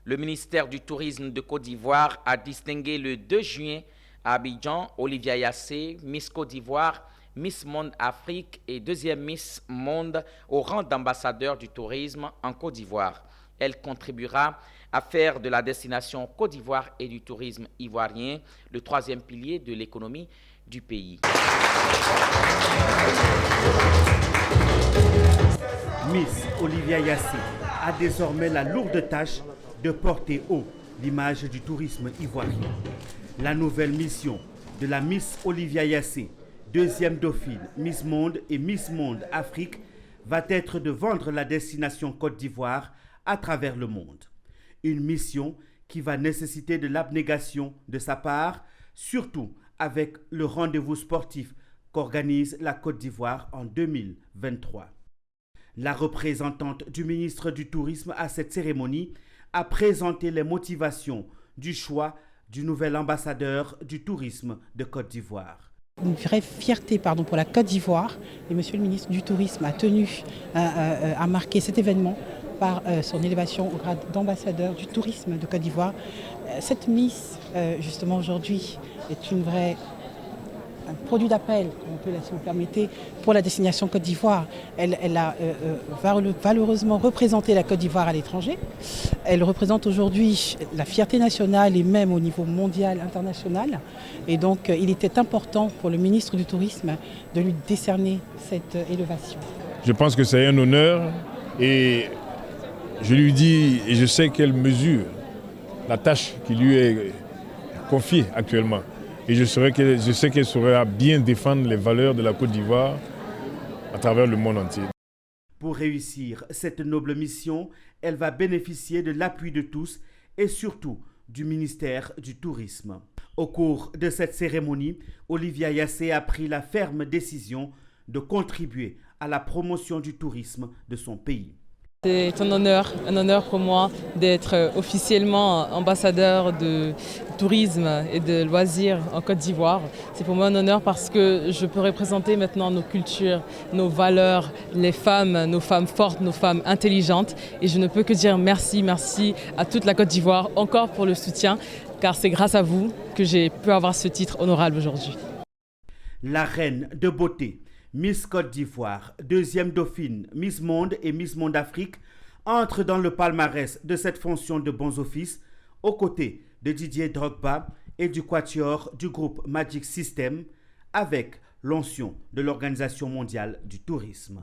Le ministère du Tourisme de Côte d'Ivoire a distingué le 2 juin à Abidjan Olivia Yassé, Miss Côte d'Ivoire, Miss Monde Afrique et deuxième Miss Monde au rang d'ambassadeur du tourisme en Côte d'Ivoire. Elle contribuera à faire de la destination Côte d'Ivoire et du tourisme ivoirien le troisième pilier de l'économie du pays. Miss Olivia Yassé a désormais la lourde tâche de porter haut l'image du tourisme ivoirien. La nouvelle mission de la Miss Olivia Yassé, deuxième dauphine, Miss Monde et Miss Monde Afrique, va être de vendre la destination Côte d'Ivoire à travers le monde. Une mission qui va nécessiter de l'abnégation de sa part, surtout avec le rendez-vous sportif qu'organise la Côte d'Ivoire en 2023. La représentante du ministre du Tourisme à cette cérémonie a présenté les motivations du choix du nouvel ambassadeur du tourisme de Côte d'Ivoire. Une vraie fierté pour la Côte d'Ivoire et Monsieur le ministre du Tourisme a tenu à marquer cet événement par son élévation au grade d'ambassadeur du tourisme de Côte d'Ivoire. Cette Miss, justement aujourd'hui, est un produit d'appel, on peut, si vous le permettez, pour la destination Côte d'Ivoire. Elle a valeureusement représenté la Côte d'Ivoire à l'étranger. Elle représente aujourd'hui la fierté nationale et même au niveau mondial, international. Et donc, il était important pour le ministre du Tourisme de lui décerner cette élévation. Je pense que c'est un honneur et je lui dis et je sais qu'elle mesure la tâche qui lui est confiée actuellement. Et je sais qu'elle saura bien défendre les valeurs de la Côte d'Ivoire à travers le monde entier. Pour réussir cette noble mission, elle va bénéficier de l'appui de tous et surtout du ministère du Tourisme. Au cours de cette cérémonie, Olivia Yassé a pris la ferme décision de contribuer à la promotion du tourisme de son pays. C'est un honneur pour moi d'être officiellement ambassadeur de tourisme et de loisirs en Côte d'Ivoire. C'est pour moi un honneur parce que je peux représenter maintenant nos cultures, nos valeurs, les femmes, nos femmes fortes, nos femmes intelligentes. Et je ne peux que dire merci à toute la Côte d'Ivoire encore pour le soutien, car c'est grâce à vous que j'ai pu avoir ce titre honorable aujourd'hui. La reine de beauté, Miss Côte d'Ivoire, deuxième dauphine, Miss Monde et Miss Monde Afrique entrent dans le palmarès de cette fonction de bons offices aux côtés de Didier Drogba et du quatuor du groupe Magic System avec l'onction de l'Organisation mondiale du tourisme.